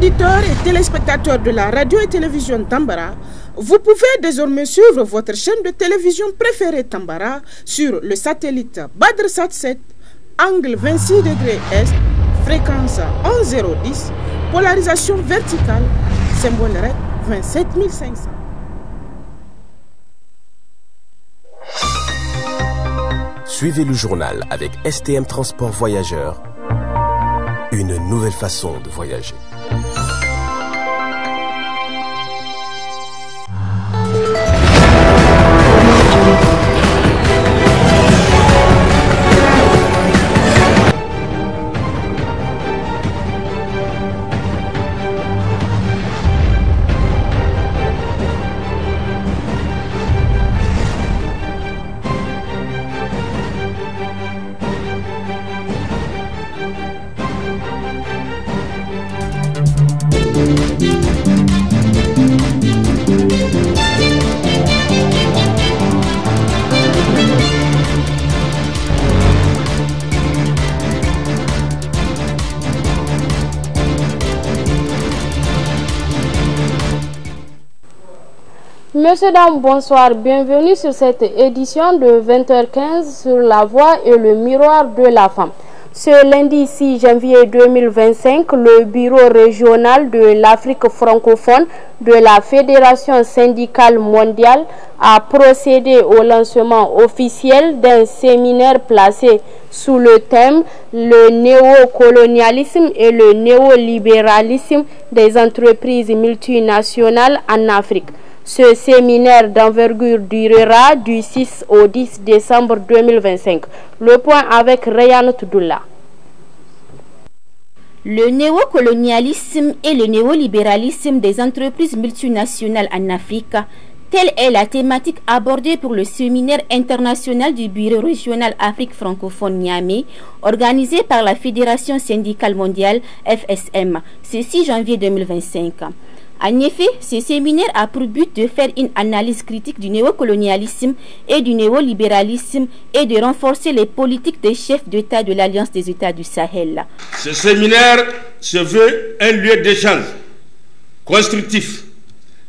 auditeurs et téléspectateurs de la radio et télévision Tambara, vous pouvez désormais suivre votre chaîne de télévision préférée Tambara sur le satellite BadrSat 7, angle 26 degrés Est, fréquence 11010, polarisation verticale, symbole REC 27500. Suivez le journal avec STM Transport Voyageurs, une nouvelle façon de voyager. Messieurs, dames, bonsoir. Bienvenue sur cette édition de 20h15 sur la voix et le miroir de la femme. Ce lundi 6 janvier 2025, le bureau régional de l'Afrique francophone de la Fédération syndicale mondiale a procédé au lancement officiel d'un séminaire placé sous le thème « Le néocolonialisme et le néolibéralisme des entreprises multinationales en Afrique ». Ce séminaire d'envergure durera du 6 au 10 décembre 2025. Le point avec Rayane Toudoula. Le néocolonialisme et le néolibéralisme des entreprises multinationales en Afrique, telle est la thématique abordée pour le séminaire international du Bureau régional Afrique francophone Niamey, organisé par la Fédération syndicale mondiale FSM, ce 6 janvier 2025. En effet, ce séminaire a pour but de faire une analyse critique du néocolonialisme et du néolibéralisme et de renforcer les politiques des chefs d'État de l'Alliance des États du Sahel. Ce séminaire se veut un lieu d'échange constructif,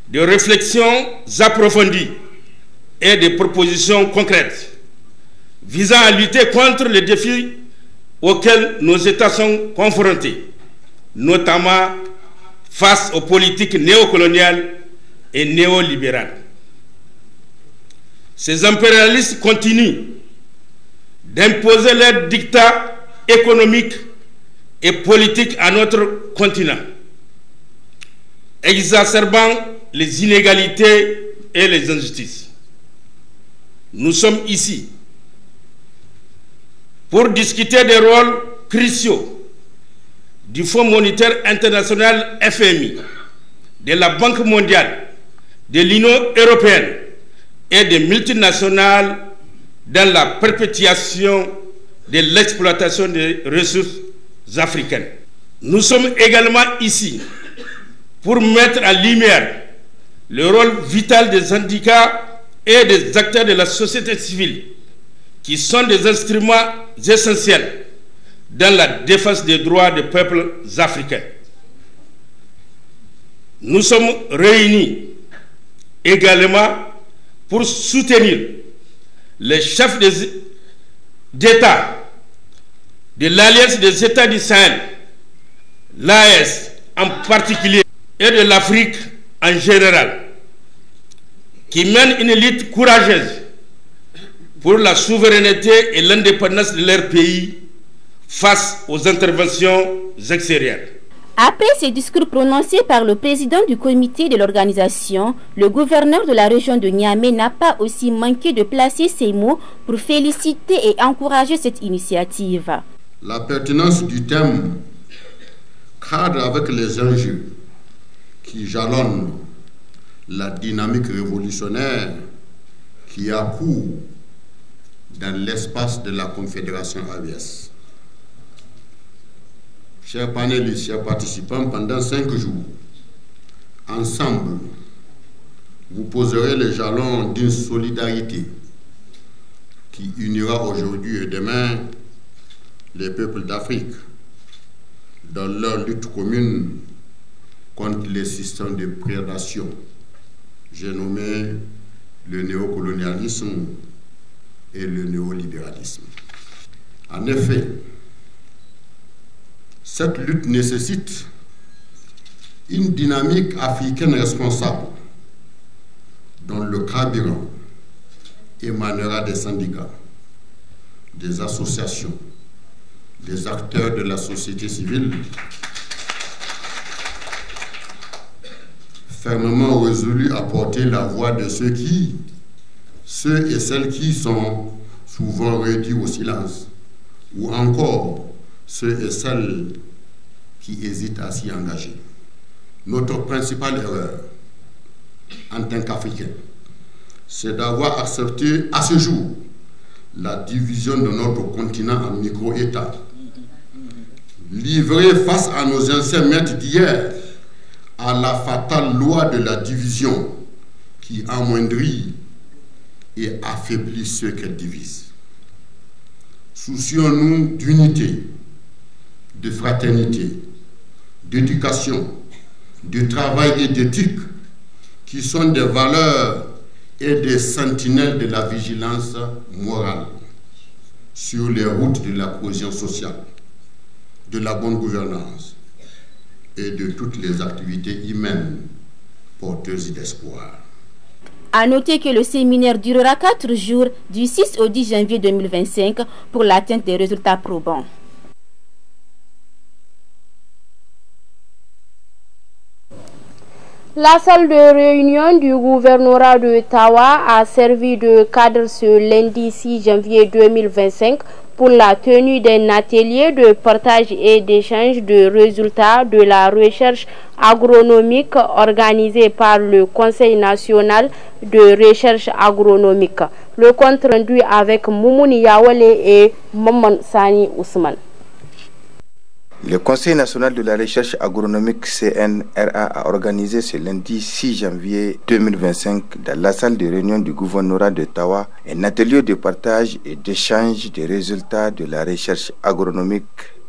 de réflexions approfondies et de propositions concrètes visant à lutter contre les défis auxquels nos États sont confrontés, notamment face aux politiques néocoloniales et néolibérales. Ces impérialistes continuent d'imposer leurs dictats économiques et politiques à notre continent, exacerbant les inégalités et les injustices. Nous sommes ici pour discuter des rôles cruciaux du Fonds monétaire international FMI, de la Banque mondiale, de l'Union européenne et des multinationales dans la perpétuation de l'exploitation des ressources africaines. Nous sommes également ici pour mettre en lumière le rôle vital des syndicats et des acteurs de la société civile, qui sont des instruments essentiels dans la défense des droits des peuples africains. Nous sommes réunis également pour soutenir les chefs d'État de l'Alliance des États du Sahel, l'AES en particulier, et de l'Afrique en général, qui mènent une lutte courageuse pour la souveraineté et l'indépendance de leur pays face aux interventions extérieures. Après ces discours prononcés par le président du comité de l'organisation, le gouverneur de la région de Niamey n'a pas aussi manqué de placer ses mots pour féliciter et encourager cette initiative. La pertinence du thème cadre avec les enjeux qui jalonnent la dynamique révolutionnaire qui a cours dans l'espace de la Confédération AES. Chers panélistes, chers participants, pendant 5 jours, ensemble, vous poserez les jalons d'une solidarité qui unira aujourd'hui et demain les peuples d'Afrique dans leur lutte commune contre les systèmes de prédation. J'ai nommé le néocolonialisme et le néolibéralisme. En effet, cette lutte nécessite une dynamique africaine responsable dont le carburant émanera des syndicats, des associations, des acteurs de la société civile, fermement résolus à porter la voix de ceux et celles qui sont souvent réduits au silence, ou encore ceux et celles qui hésitent à s'y engager. Notre principale erreur en tant qu'Africains, c'est d'avoir accepté à ce jour la division de notre continent en micro-États, livrés face à nos anciens maîtres d'hier à la fatale loi de la division qui amoindrit et affaiblit ceux qu'elle divise. Soucions-nous d'unité, de fraternité, d'éducation, de travail et d'éthique qui sont des valeurs et des sentinelles de la vigilance morale sur les routes de la cohésion sociale, de la bonne gouvernance et de toutes les activités humaines porteuses d'espoir. À noter que le séminaire durera 4 jours du 6 au 10 janvier 2025 pour l'atteinte des résultats probants. La salle de réunion du gouvernorat de Tawa a servi de cadre ce lundi 6 janvier 2025 pour la tenue d'un atelier de partage et d'échange de résultats de la recherche agronomique organisé par le Conseil national de recherche agronomique. Le compte rendu avec Moumouni Yawale et Maman Sani Ousmane. Le Conseil national de la recherche agronomique CNRA a organisé ce lundi 6 janvier 2025 dans la salle de réunion du gouvernorat de Tawa un atelier de partage et d'échange des résultats de la recherche agronomique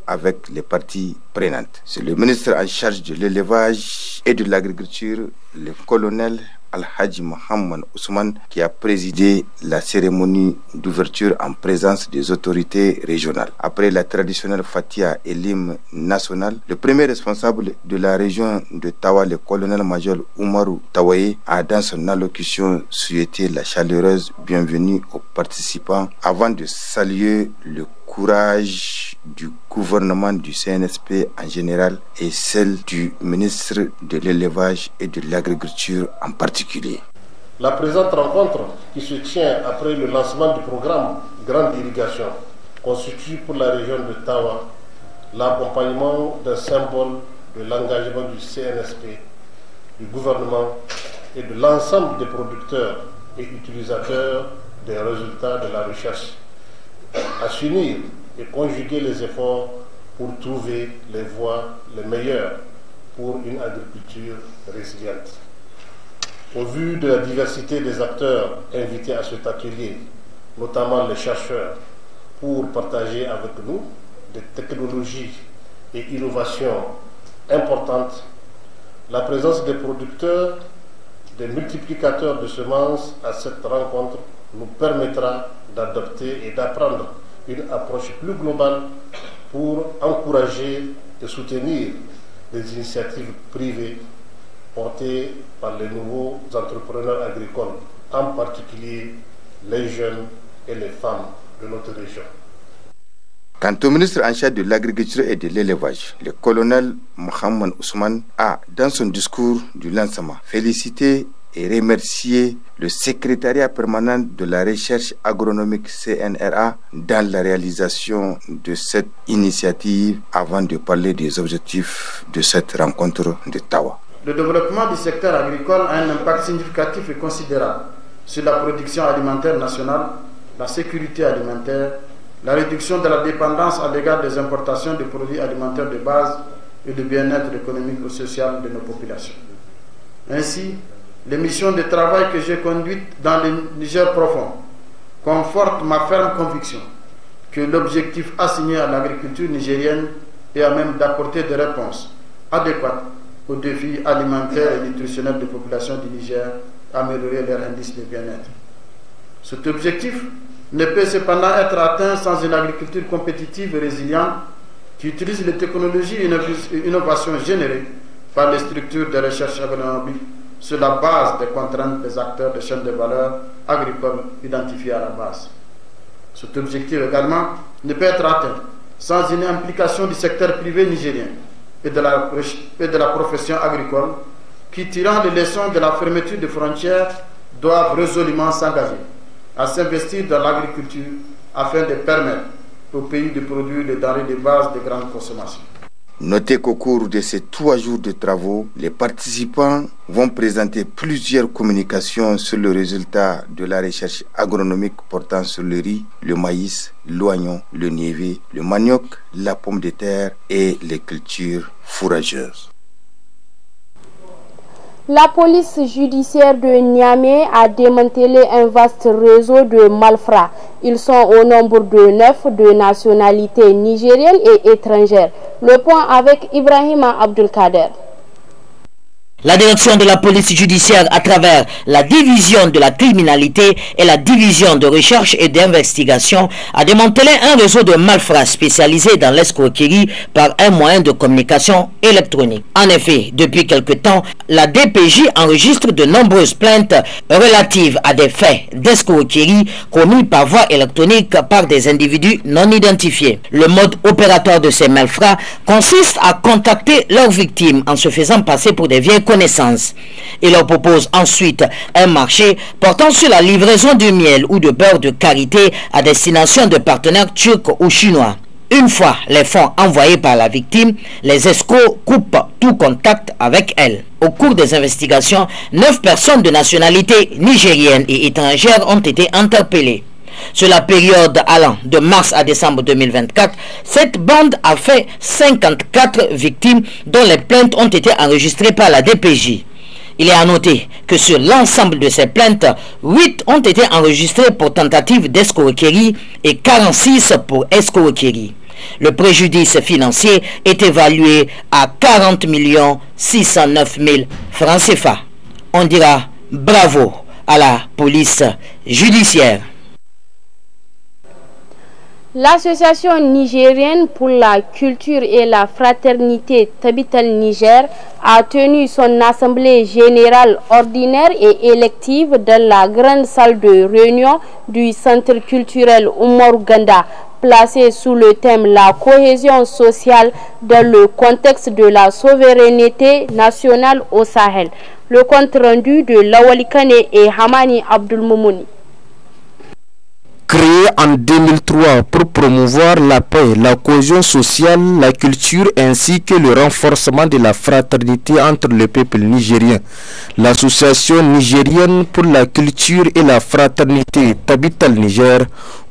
avec les parties prenantes. C'est le ministre en charge de l'élevage et de l'agriculture, le colonel Al-Hadji Mohamed Ousmane, qui a présidé la cérémonie d'ouverture en présence des autorités régionales. Après la traditionnelle Fatia et l'hymne national, le premier responsable de la région de Tawa, le colonel-major Oumarou Tawaye, a dans son allocution souhaité la chaleureuse bienvenue aux participants avant de saluer le courage du gouvernement du CNSP en général et celle du ministre de l'élevage et de l'agriculture en particulier. La présente rencontre, qui se tient après le lancement du programme Grande Irrigation, constitue pour la région de Tawa l'accompagnement d'un symbole de l'engagement du CNSP, du gouvernement et de l'ensemble des producteurs et utilisateurs des résultats de la recherche, à s'unir et conjuguer les efforts pour trouver les voies les meilleures pour une agriculture résiliente. Au vu de la diversité des acteurs invités à cet atelier, notamment les chercheurs, pour partager avec nous des technologies et innovations importantes, la présence des producteurs, des multiplicateurs de semences à cette rencontre nous permettra d'adopter et d'apprendre une approche plus globale pour encourager et soutenir les initiatives privées portées par les nouveaux entrepreneurs agricoles, en particulier les jeunes et les femmes de notre région. Quant au ministre en charge de l'agriculture et de l'élevage, le colonel Mohamed Ousmane a, dans son discours du lancement, félicité et remercié le secrétariat permanent de la recherche agronomique CNRA dans la réalisation de cette initiative avant de parler des objectifs de cette rencontre de Tawa. Le développement du secteur agricole a un impact significatif et considérable sur la production alimentaire nationale, la sécurité alimentaire, la réduction de la dépendance à l'égard des importations de produits alimentaires de base et le bien-être économique et social de nos populations. Ainsi, les missions de travail que j'ai conduites dans le Niger profond confortent ma ferme conviction que l'objectif assigné à l'agriculture nigérienne est à même d'apporter des réponses adéquates aux défis alimentaires et nutritionnels des populations du Niger, améliorer leur indice de bien-être. Cet objectif ne peut cependant être atteint sans une agriculture compétitive et résiliente qui utilise les technologies et innovations générées par les structures de recherche agronomique sur la base des contraintes des acteurs de chaîne de valeur agricole identifiés à la base. Cet objectif également ne peut être atteint sans une implication du secteur privé nigérien et de la profession agricole qui, tirant les leçons de la fermeture des frontières, doivent résolument s'engager à s'investir dans l'agriculture afin de permettre au pays de produire les denrées de base de grande consommation. Notez qu'au cours de ces 3 jours de travaux, les participants vont présenter plusieurs communications sur le résultat de la recherche agronomique portant sur le riz, le maïs, l'oignon, le niévé, le manioc, la pomme de terre et les cultures fourrageuses. La police judiciaire de Niamey a démantelé un vaste réseau de malfrats. Ils sont au nombre de 9 de nationalités nigériennes et étrangères. Le point avec Ibrahima Abdelkader. La direction de la police judiciaire à travers la division de la criminalité et la division de recherche et d'investigation a démantelé un réseau de malfrats spécialisés dans l'escroquerie par un moyen de communication électronique. En effet, depuis quelque temps, la DPJ enregistre de nombreuses plaintes relatives à des faits d'escroquerie commis par voie électronique par des individus non identifiés. Le mode opératoire de ces malfrats consiste à contacter leurs victimes en se faisant passer pour des vieilles connaissances. Il leur propose ensuite un marché portant sur la livraison du miel ou de beurre de karité à destination de partenaires turcs ou chinois. Une fois les fonds envoyés par la victime, les escrocs coupent tout contact avec elle. Au cours des investigations, 9 personnes de nationalité nigérienne et étrangère ont été interpellées. Sur la période allant de mars à décembre 2024, cette bande a fait 54 victimes dont les plaintes ont été enregistrées par la DPJ. Il est à noter que sur l'ensemble de ces plaintes, 8 ont été enregistrées pour tentative d'escroquerie et 46 pour escroquerie. Le préjudice financier est évalué à 40 609 000 francs CFA. On dira bravo à la police judiciaire. L'association nigérienne pour la culture et la fraternité Tabital Niger a tenu son assemblée générale ordinaire et élective dans la grande salle de réunion du centre culturel Oumar Ganda, placée sous le thème la cohésion sociale dans le contexte de la souveraineté nationale au Sahel. Le compte rendu de Lawali Kane et Hamani Abdulmoumouni. Créé en 2003 pour promouvoir la paix, la cohésion sociale, la culture ainsi que le renforcement de la fraternité entre le peuple nigérien, l'association nigérienne pour la culture et la fraternité Tabital Niger,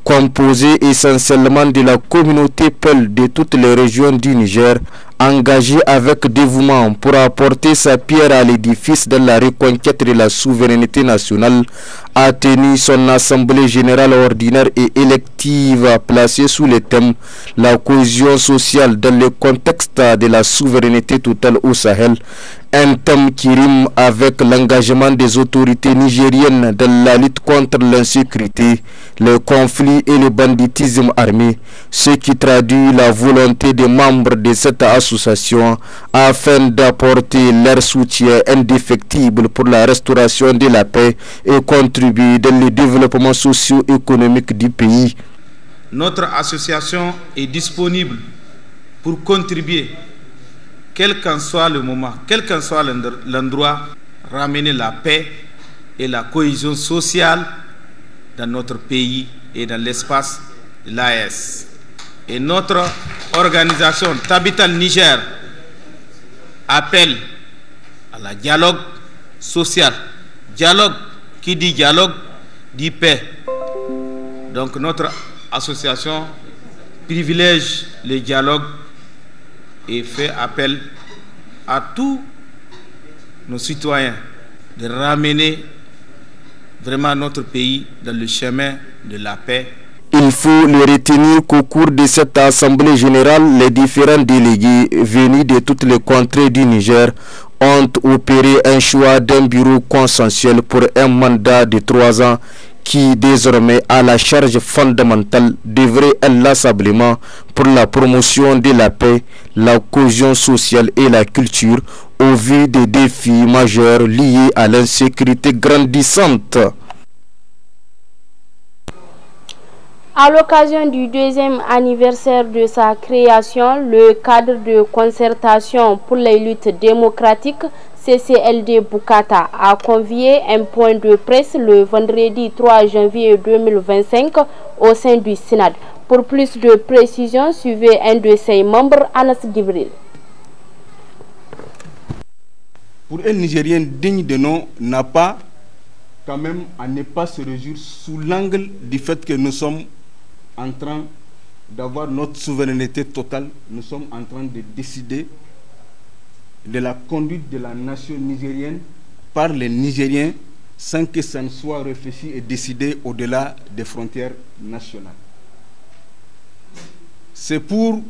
composée essentiellement de la communauté Peul de toutes les régions du Niger, engagée avec dévouement pour apporter sa pierre à l'édifice de la reconquête de la souveraineté nationale, a tenu son assemblée générale ordinaire et élective placée sous le thème la cohésion sociale dans le contexte de la souveraineté totale au Sahel, un thème qui rime avec l'engagement des autorités nigériennes dans la lutte contre l'insécurité, le conflit et le banditisme armé, ce qui traduit la volonté des membres de cette association afin d'apporter leur soutien indéfectible pour la restauration de la paix et contribuer dans le développement socio-économique du pays. Notre association est disponible pour contribuer, quel qu'en soit le moment, quel qu'en soit l'endroit, ramener la paix et la cohésion sociale dans notre pays et dans l'espace de l'AES. Et notre organisation Tabital Niger appelle à la dialogue social. Dialogue, qui dit dialogue, dit paix. Donc notre association privilège le dialogue et fait appel à tous nos citoyens de ramener vraiment notre pays dans le chemin de la paix. Il faut le retenir qu'au cours de cette assemblée générale, les différents délégués venus de toutes les contrées du Niger ont opéré un choix d'un bureau consensuel pour un mandat de 3 ans qui désormais a la charge fondamentale d'œuvrer inlassablement pour la promotion de la paix, la cohésion sociale et la culture au vu des défis majeurs liés à l'insécurité grandissante. À l'occasion du 2e anniversaire de sa création, le cadre de concertation pour les luttes démocratiques CCLD Bukata a convié un point de presse le vendredi 3 janvier 2025 au sein du Sénat. Pour plus de précisions, suivez un de ses membres, Anas Gibril. Pour un Nigérien digne de nom, n'a pas quand même à ne pas se réjouir sous l'angle du fait que nous sommes en train d'avoir notre souveraineté totale. Nous sommes en train de décider de la conduite de la nation nigérienne par les Nigériens sans que ça ne soit réfléchi et décidé au-delà des frontières nationales. C'est pour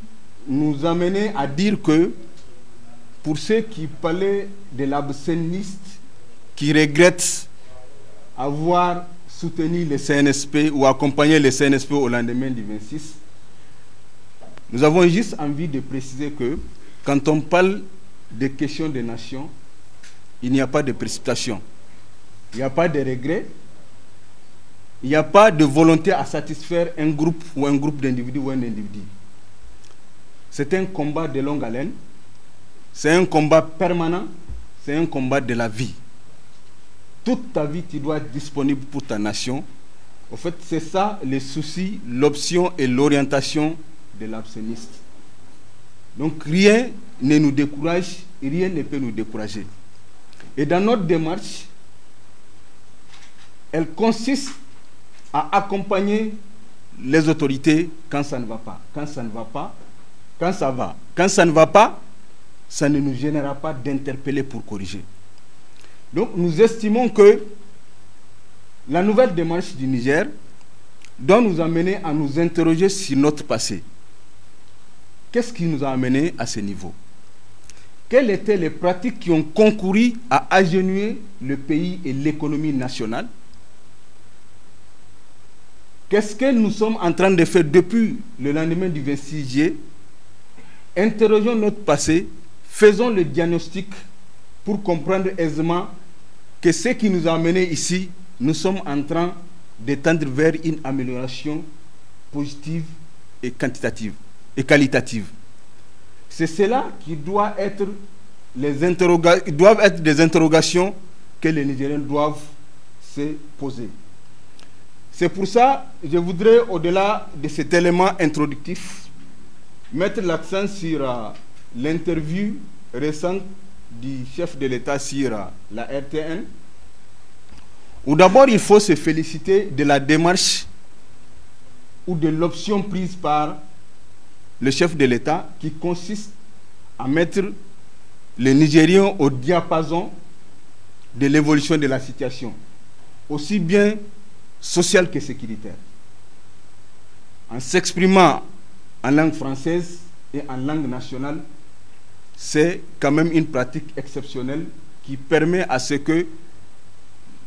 nous amener à dire que pour ceux qui parlaient de l'absteniste, qui regrettent avoir soutenu le CNSP ou accompagné le CNSP au lendemain du 26, nous avons juste envie de préciser que quand on parle des questions de nation, il n'y a pas de précipitation, il n'y a pas de regret, il n'y a pas de volonté à satisfaire un groupe ou un groupe d'individus ou un individu. C'est un combat de longue haleine, c'est un combat permanent, c'est un combat de la vie. Toute ta vie, tu dois être disponible pour ta nation. En fait, c'est ça le souci, l'option et l'orientation de l'absteniste. Donc rien ne nous décourage, rien ne peut nous décourager. Et dans notre démarche, elle consiste à accompagner les autorités quand ça ne va pas. Quand ça ne va pas, quand ça va. Quand ça ne va pas, ça ne nous gênera pas d'interpeller pour corriger. Donc nous estimons que la nouvelle démarche du Niger doit nous amener à nous interroger sur notre passé. Qu'est-ce qui nous a amené à ce niveau? Quelles étaient les pratiques qui ont concouru à agenouiller le pays et l'économie nationale? Qu'est-ce que nous sommes en train de faire depuis le lendemain du 26 juillet? Interrogeons notre passé, faisons le diagnostic pour comprendre aisément que ce qui nous a amenés ici, nous sommes en train de tendre vers une amélioration positive et quantitative et qualitative. C'est cela qui doit être doivent être des interrogations que les Nigériens doivent se poser. C'est pour ça que je voudrais, au-delà de cet élément introductif, mettre l'accent sur l'interview récente du chef de l'État sur la RTN, où d'abord il faut se féliciter de la démarche ou de l'option prise par le chef de l'État qui consiste à mettre les Nigériens au diapason de l'évolution de la situation, aussi bien sociale que sécuritaire, en s'exprimant en langue française et en langue nationale. C'est quand même une pratique exceptionnelle qui permet à ce que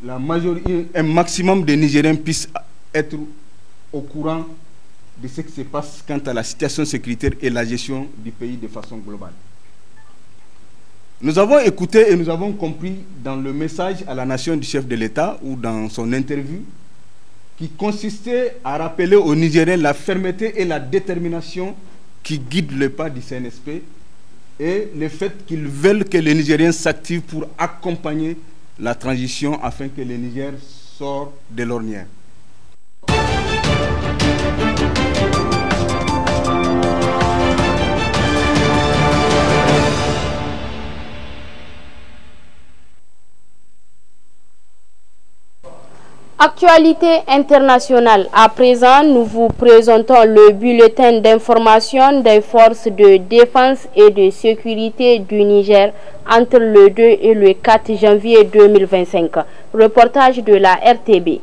un maximum de Nigériens puissent être au courant de ce qui se passe quant à la situation sécuritaire et la gestion du pays de façon globale. Nous avons écouté et nous avons compris dans le message à la nation du chef de l'État ou dans son interview qui consistait à rappeler aux Nigériens la fermeté et la détermination qui guident le pas du CNSP et le fait qu'ils veulent que les Nigériens s'activent pour accompagner la transition afin que le Niger sorte de l'ornière. Actualité internationale. À présent, nous vous présentons le bulletin d'information des forces de défense et de sécurité du Niger entre le 2 et le 4 janvier 2025. Reportage de la RTB.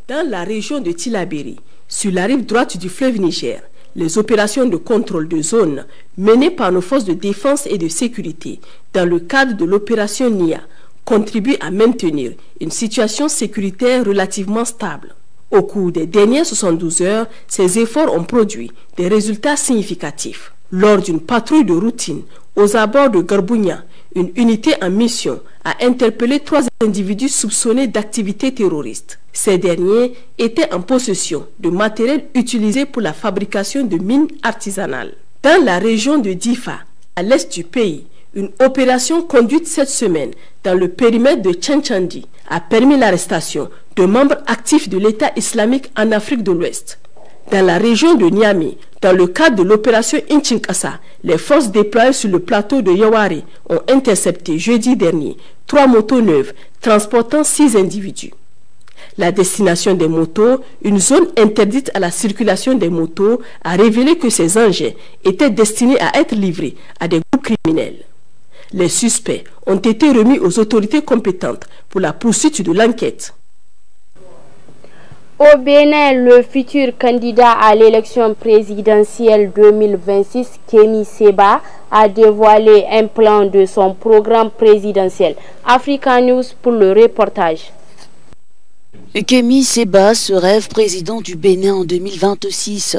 Dans la région de Tillabéri, sur la rive droite du fleuve Niger, Les opérations de contrôle de zone menées par nos forces de défense et de sécurité dans le cadre de l'opération NIA contribuent à maintenir une situation sécuritaire relativement stable. Au cours des dernières 72 heures, ces efforts ont produit des résultats significatifs. Lors d'une patrouille de routine aux abords de Garbounia, une unité en mission a interpellé 3 individus soupçonnés d'activités terroristes. Ces derniers étaient en possession de matériel utilisé pour la fabrication de mines artisanales. Dans la région de Difa, à l'est du pays, une opération conduite cette semaine dans le périmètre de Tchanchandi a permis l'arrestation de membres actifs de l'État islamique en Afrique de l'Ouest. Dans la région de Niamey, dans le cadre de l'opération Inchinkasa, les forces déployées sur le plateau de Yawari ont intercepté jeudi dernier 3 motos neuves transportant 6 individus. La destination des motos, une zone interdite à la circulation des motos, a révélé que ces engins étaient destinés à être livrés à des groupes criminels. Les suspects ont été remis aux autorités compétentes pour la poursuite de l'enquête. Au Bénin, le futur candidat à l'élection présidentielle 2026, Kémi Séba, a dévoilé un plan de son programme présidentiel. Africa News pour le reportage. Kémi Séba se rêve président du Bénin en 2026.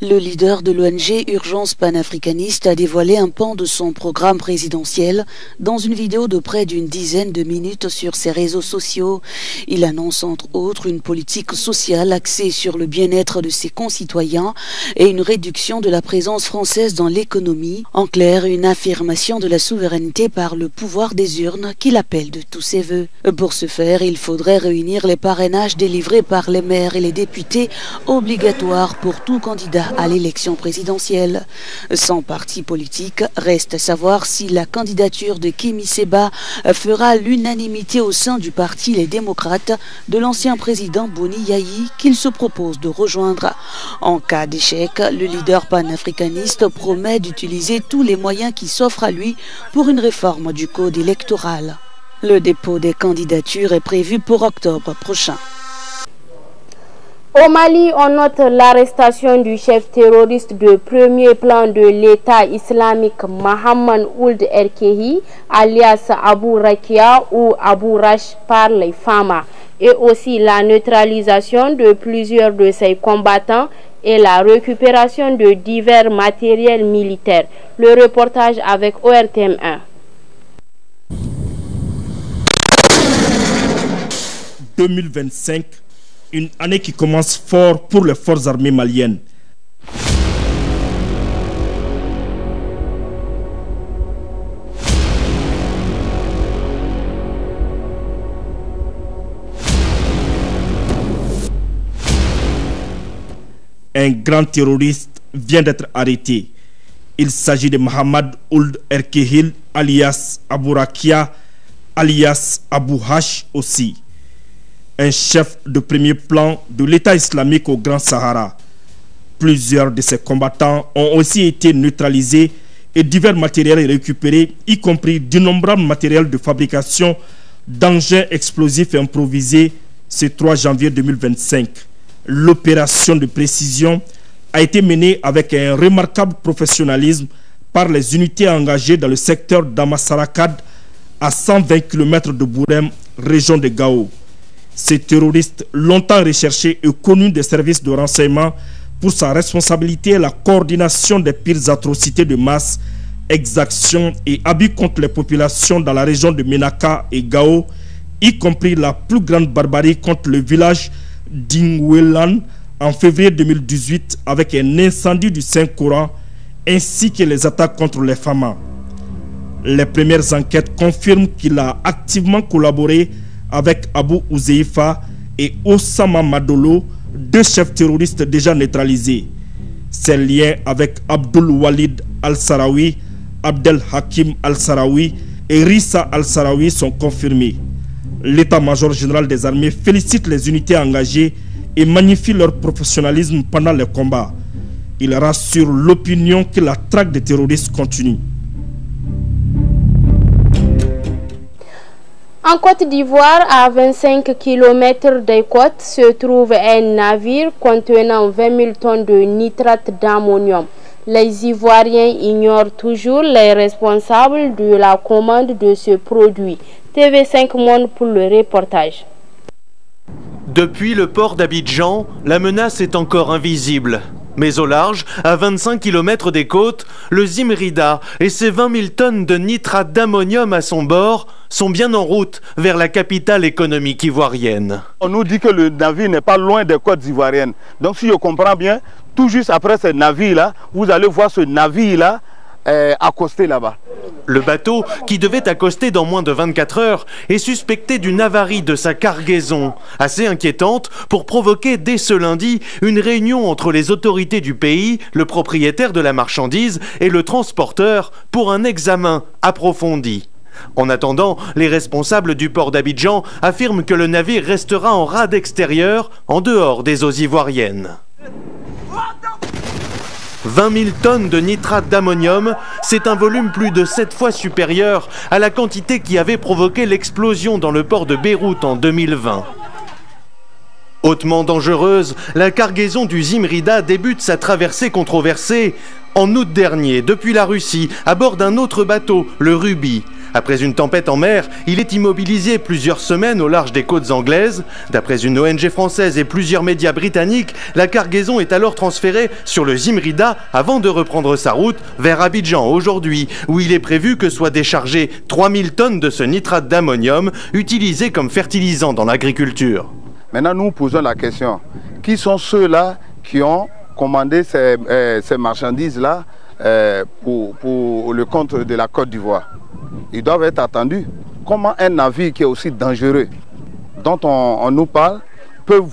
Le leader de l'ONG Urgence panafricaniste a dévoilé un pan de son programme présidentiel dans une vidéo de près d'une dizaine de minutes sur ses réseaux sociaux. Il annonce entre autres une politique sociale axée sur le bien-être de ses concitoyens et une réduction de la présence française dans l'économie. En clair, une affirmation de la souveraineté par le pouvoir des urnes qu'il appelle de tous ses voeux. Pour ce faire, il faudrait réunir les parrainages délivrés par les maires et les députés obligatoires pour tout candidat à l'élection présidentielle. Sans parti politique, reste à savoir si la candidature de Kémi Séba fera l'unanimité au sein du parti Les Démocrates de l'ancien président Boni Yayi qu'il se propose de rejoindre. En cas d'échec, le leader panafricaniste promet d'utiliser tous les moyens qui s'offrent à lui pour une réforme du code électoral. Le dépôt des candidatures est prévu pour octobre prochain. Au Mali, on note l'arrestation du chef terroriste de premier plan de l'État islamique Mohamed Ould Erkehi, alias Abou Rakia ou Abou Rash par les FAMA, et aussi la neutralisation de plusieurs de ses combattants et la récupération de divers matériels militaires. Le reportage avec ORTM1. 2025, une année qui commence fort pour les forces armées maliennes. Un grand terroriste vient d'être arrêté. Il s'agit de Mohamed Ould Erkehil, alias Abou Rakia, alias Abou Hash aussi. Un chef de premier plan de l'État islamique au Grand Sahara. Plusieurs de ses combattants ont aussi été neutralisés et divers matériels récupérés, y compris d'innombrables matériels de fabrication d'engins explosifs improvisés ce 3 janvier 2025. L'opération de précision a été menée avec un remarquable professionnalisme par les unités engagées dans le secteur d'Amasarakad à 120 km de Bourem, région de Gao. Ces terroristes, longtemps recherchés et connus des services de renseignement pour sa responsabilité et la coordination des pires atrocités de masse, exactions et abus contre les populations dans la région de Menaka et Gao, y compris la plus grande barbarie contre le village d'Ingwelan en février 2018 avec un incendie du Saint-Coran ainsi que les attaques contre les femmes. Les premières enquêtes confirment qu'il a activement collaboré avec Abou Ouzeifa et Osama Madolo, 2 chefs terroristes déjà neutralisés. Ses liens avec Abdul Walid Al-Sarawi, Abdel Hakim Al-Sarawi et Rissa Al-Sarawi sont confirmés. L'état-major général des armées félicite les unités engagées et magnifie leur professionnalisme pendant les combats. Il rassure l'opinion que la traque des terroristes continue. En Côte d'Ivoire, à 25 km des côtes, se trouve un navire contenant 20 000 tonnes de nitrate d'ammonium. Les Ivoiriens ignorent toujours les responsables de la commande de ce produit. TV5 Monde pour le reportage. Depuis le port d'Abidjan, la menace est encore invisible. Mais au large, à 25 km des côtes, le Zimrida et ses 20 000 tonnes de nitrate d'ammonium à son bord sont bien en route vers la capitale économique ivoirienne. On nous dit que le navire n'est pas loin des côtes ivoiriennes. Donc si je comprends bien, tout juste après ce navire-là, vous allez voir ce navire-là accosté là-bas. Le bateau, qui devait accoster dans moins de 24 heures, est suspecté d'une avarie de sa cargaison, assez inquiétante pour provoquer dès ce lundi une réunion entre les autorités du pays, le propriétaire de la marchandise et le transporteur pour un examen approfondi. En attendant, les responsables du port d'Abidjan affirment que le navire restera en rade extérieure, en dehors des eaux ivoiriennes. 20 000 tonnes de nitrate d'ammonium, c'est un volume plus de 7 fois supérieur à la quantité qui avait provoqué l'explosion dans le port de Beyrouth en 2020. Hautement dangereuse, la cargaison du Zimrida débute sa traversée controversée en août dernier, depuis la Russie, à bord d'un autre bateau, le Ruby. Après une tempête en mer, il est immobilisé plusieurs semaines au large des côtes anglaises. D'après une ONG française et plusieurs médias britanniques, la cargaison est alors transférée sur le Zimrida avant de reprendre sa route vers Abidjan aujourd'hui, où il est prévu que soient déchargées 3000 tonnes de ce nitrate d'ammonium utilisé comme fertilisant dans l'agriculture. Maintenant, nous posons la question, qui sont ceux-là qui ont commandé ces marchandises-là pour le compte de la Côte d'Ivoire? Ils doivent être attendus. Comment un navire qui est aussi dangereux, dont on nous parle, peut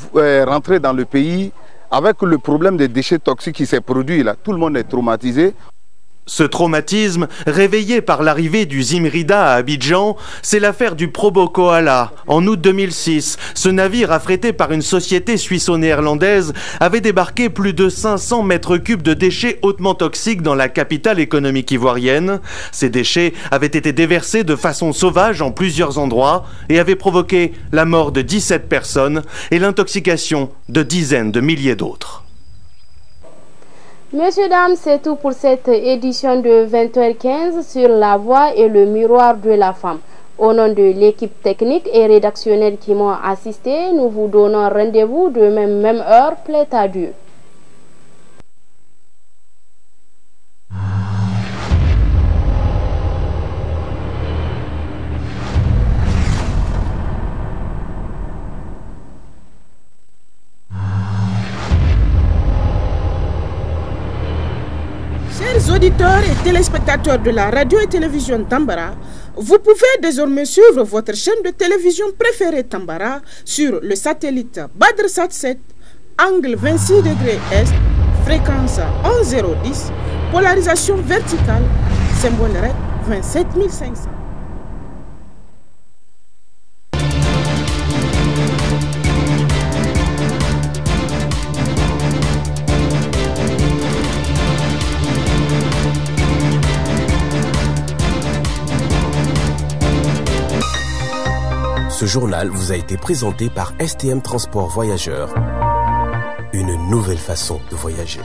rentrer dans le pays avec le problème des déchets toxiques qui s'est produit là? Tout le monde est traumatisé. Ce traumatisme, réveillé par l'arrivée du Zimrida à Abidjan, c'est l'affaire du Probo Koala. En août 2006, ce navire affrété par une société suisso-néerlandaise avait débarqué plus de 500 mètres cubes de déchets hautement toxiques dans la capitale économique ivoirienne. Ces déchets avaient été déversés de façon sauvage en plusieurs endroits et avaient provoqué la mort de 17 personnes et l'intoxication de dizaines de milliers d'autres. Messieurs, dames, c'est tout pour cette édition de 20h15 sur la voix et le miroir de la femme. Au nom de l'équipe technique et rédactionnelle qui m'ont assisté, nous vous donnons rendez-vous de même heure, plaît à Dieu. Chers auditeurs et téléspectateurs de la radio et télévision Tambara, vous pouvez désormais suivre votre chaîne de télévision préférée Tambara sur le satellite BadrSat 7, angle 26 degrés Est, fréquence 11010, polarisation verticale, symbole RED 27500. Ce journal vous a été présenté par STM Transport Voyageurs. Une nouvelle façon de voyager.